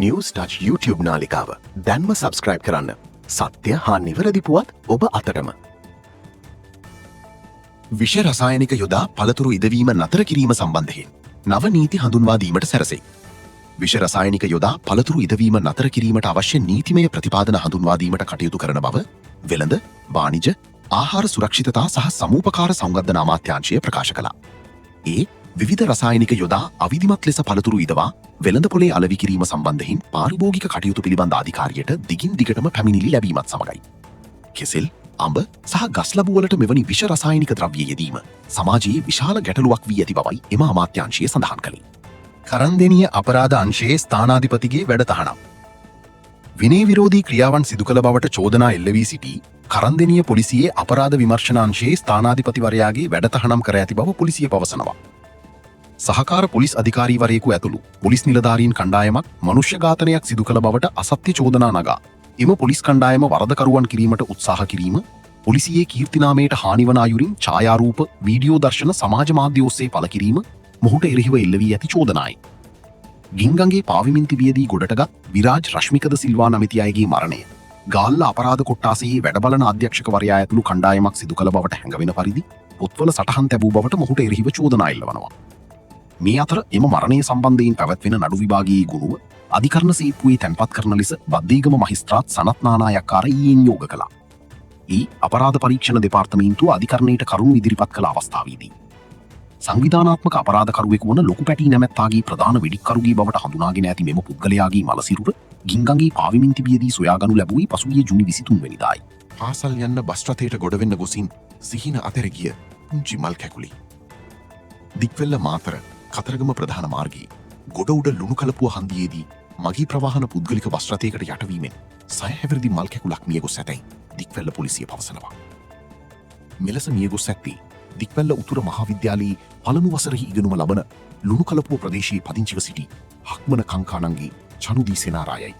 News touch YouTube නාලිකාව දැන්ම subscribe කරන්න. සත්‍ය හා නිවැරදි පුවත් ඔබ අතටම. විෂ රසායනික යොදා පළතුරු ඉදවීම නතර කිරීම සම්බන්ධයෙන් නව නීති හඳුන්වා දීමට සැරසෙයි. විෂ රසායනික යොදා පළතුරු ඉදවීම නතර කිරීමට අවශ්‍ය නීතිමය ප්‍රතිපාදන හඳුන්වා දීමට කටයුතු කරන බව වෙළඳ, වාණිජ, ආහාර සුරක්ෂිතතා සහ සමූපකාර සංවර්ධන අමාත්‍යාංශය ප්‍රකාශ කළා. විවිධ රසායනික යොදා අවිධිමත් ලෙස පළතුරු ඉදවා වෙළඳ පොලේ අලෙවි කිරීම සම්බන්ධයෙන් පාරිභෝගික කටයුතු පිළිබඳ අධිකාරියට දිගින් දිගටම පැමිණිලි ලැබීමත් සමගයි. කෙසෙල්, අඹ සහ ගස්ලබු වලට මෙවැනි විෂ රසායනික ද්‍රව්‍ය යෙදීම සමාජයේ විශාල ගැටලුවක් වී ඇති බවයි එම අමාත්‍යාංශය සඳහන් කළේ. කරන්දෙනිය අපරාධ අංශයේ ස්ථානාධිපතිගේ වැඩතහනම්. විනය විරෝධී ක්‍රියාවන් සිදු කළ බවට චෝදනා එල්ල වී සිටි කරන්දෙනිය පොලිසියේ අපරාධ විමර්ශනාංශයේ ස්ථානාධිපතිවරයාගේ වැඩතහනම් කර ඇති බව පොලිසිය පවසනවා. සහකාර පොලිස් අධිකාරීවරයෙකු ඇතුළු පොලිස් නිලධාරීන් කණ්ඩායමක් මනුෂ්‍ය ඝාතනයක් සිදු කළ බවට අසත්‍ය චෝදනා නගා එම පොලිස් කණ්ඩායම වරදකරුවන් කිරීමට උත්සාහ කිරීම, පොලිසියේ කීර්තිනාමයට හානිවන අයුරින් ඡායාරූප, වීඩියෝ දර්ශන සමාජ මාධ්‍ය ඔස්සේ පළ කිරීම මොහුට එරෙහිව එල්ල වී ඇති චෝදනායි. ගින්ගඟේ පාවිමින් තිබියදී ගොඩටගත් විරාජ් රශ්මිකද සිල්වා නමැති අයගේ මරණය ගාල්ල අපරාධ කොට්ටාසයේ වැඩබලන අධ්‍යක්ෂකවරයා ඇතුළු කණ්ඩායමක් සිදු කළ බවට හැඟවෙන පරිදි පොත්වල සටහන් තැබූ බවට මොහුට එරෙහිව චෝදනා එල්ලවනවා. මේ අතර එම මරණය සම්බන්ධයෙන් පැවැත්වෙන නඩු විභාගයේ ගුණුව අධිකරණ සේපුවේ තැන්පත් කරන ලෙස බද්දේගම මහිස්ත්‍රාත් සනත් නානායක්කාර ඊයෙන් යෝග කළා. අපරාධ පරීක්ෂණ දෙපාර්තමේන්තුව අධිකරණයට කරුණු ඉදිරිපත් කළ අවස්ථාවේදී සංවිධානාත්මක අපරාධකරුවෙකු වන ලොකු පැටි නැමැත්තාගේ ප්‍රධාන වෙඩික්කරුගේ බවට හඳුනාගෙන ඇති මෙම පුද්ගලයාගේ මලසිරුර ගින්ගඟේ පාවිමින් තිබියදී සොයාගනු ලැබුවේ පසුගිය ජුනි 23 වෙනිදායි. පාසල් යන්න බස් රථයට ගොඩවෙන්න ගොසින් සිහින අතර ගිය පුංචි මල් කැකුලි. දික්වෙල්ල මාතර කතරගම ප්‍රධාන මාර්ගයේ ගොඩ උඩ ලුණු කලපුව හන්දියේදී මගී ප්‍රවාහන පුද්ගලික බස් රථයකට යටවීමෙන් 6 හැවිරිදි මල් කැකුලක් මිය ගොස් ඇතැයි දික්වැල්ල පොලිසිය පවසනවා. මෙලෙස මිය ගොස් ඇත්තේ දික්වැල්ල උතුර මහාවිද්‍යාලයේ පළමු වසරෙහි ඉගෙනුම ලබන ලුණු කලපුව ප්‍රදේශයේ පදිංචිව සිටි හක්මන කංකානන්ගේ චනුදී සේනාරායයි.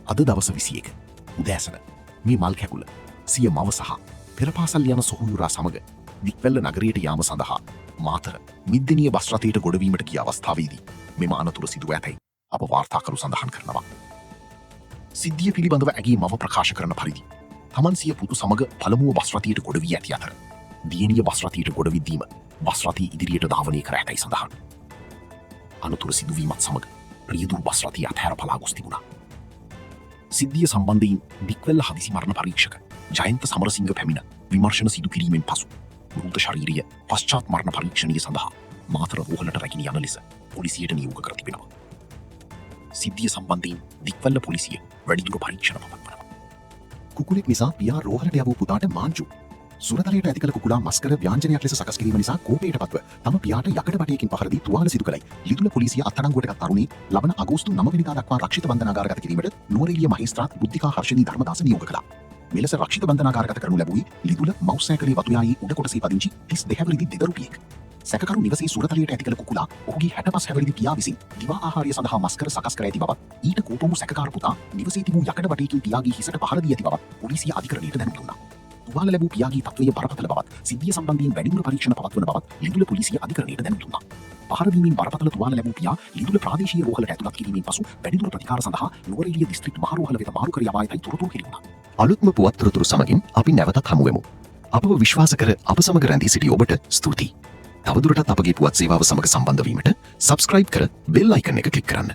අද දවස 21 උදෑසන මේ මල් කැකුල සිය මව සහ පෙරපාසල් යන සොහොයුරා සමග දික්වැල්ල නගරයට යාම සඳහා මාතර මිද්දෙනිය බස් රථයට ගොඩවීමට ගිය අවස්ථාවේදී මෙම අනතුර සිදුව ඇතැයි අප වාර්තාකරු සඳහන් කරනවා. සිද්ධිය පිළිබඳව ඇගේ මව ප්‍රකාශ කරන පරිදි තමන් සිය පුතු සමග පළමුව බස් රථයට ගොඩ වී ඇති අතර දියණිය බස් රථයට ගොඩවිද්දීම බස් රථය ඉදිරියට ධාවනය කර ඇතැයි සඳහන්. අනතුර සිදුවීමත් සමග රියදුරු බස් රථය අතහැර පලා ගොස් තිබුණා. සිද්ධිය සම්බන්ධයෙන් දික්වැල්ල හදිසි මරණ පරීක්ෂක ජයන්ත සමරසිංහ පැමිණ විමර්ශන සිදු කිරීමෙන් පසු මෘත ශරීරය පශ්චාත් මරණ පරීක්ෂණය සඳහා මාතර රෝහලට රැගෙන යන ලෙස පොලිසියට නියෝග කර තිබෙනවා. සිද්ධිය සම්බන්ධයෙන් දික්වැල්ල පොලිසිය වැඩිදුර පරීක්ෂණ පවත්වනවා. කුකුලෙක් නිසා පියා රෝහලට යවූ පුතාට මාංචු. සුරතලයට ඇති කළ කුකුලා මස්කර ව්‍යාංජනයක් ලෙස සකස් කිරීම නිසා කෝපයට පත්ව තම පියාට යකඩ බටයකින් පහර දී තුවාල සිදු කළයි. ලිදුල පොලිසිය අත්අඩංගුවට ගත් තරුණී ලබන අගෝස්තු 9 වෙනිදා දක්වා රක්ෂිත බන්ධනාගාරගත කිරීමට නුවරඑළිය මහේස්ත්‍රාත් බුද්ධිකා හර්ෂණී ධර්මදාස නියෝග කළා. මෙලෙස රක්ෂිත බන්ධනාගාරගත කරනු ලැබුවේ ලිදුල මව්සෑකලේ වතුයායේ උඩ කොටසේ පදිංචි 32 හැවිරිදි දෙදරුපියෙක්. සැකකරු නිවසේ සුරතලයට ඇති කළ කුකුලා ඔහුගේ 65 හැවිරිදි පියා විසින් දිවා ආහාරය සඳහා මස්කර සකස් කර ඇති බවත් ඊට කෝපවූ සැකකාර පුතා නිවසේ තිබූ යකඩ බටයකින් පියාගේ හිසට පහර දී ඇති බවත් පොලිසිය අධිකරණයට දැනුම් දුන්නා. තුවාල ලැබූ පියාගේ තත්ත්වය බරපතල බවත් සිද්ධිය සම්බන්ධයෙන් වැඩිදුර පරීක්ෂණ පවත්වන බවත් ලිදුල පොලිසිය අධිකරණයට දැනුම් දුන්නා. පහර දීමෙන් බරපතල තුවාල ලැබූ පියා ලිදුල ප්‍රාදේශීය රෝහලට ඇතුළත් කිරීමෙන් පසු වැඩිදුර ප්‍රතිකාර සඳහා නුවරඑළිය දිස්ත්‍රික් මහ රෝහල වෙත මාරු කර යවා ඇතැයි තොරතුරු හෙළිවුණා. අලුත්ම පුවත් තොරතුරු සමගින් අපි නැවතත් හමු වෙමු. අපව විශ්වාස කර අප සමග රැඳී සිටි ඔබට ස්තුතියි. තවදුරටත් අපගේ පුවත් සේවාව සමග සම්බන්ධ වීමට සබ්ස්ක්‍රයිබ් කර බෙල් අයිකන් එක ක්ලික් කරන්න.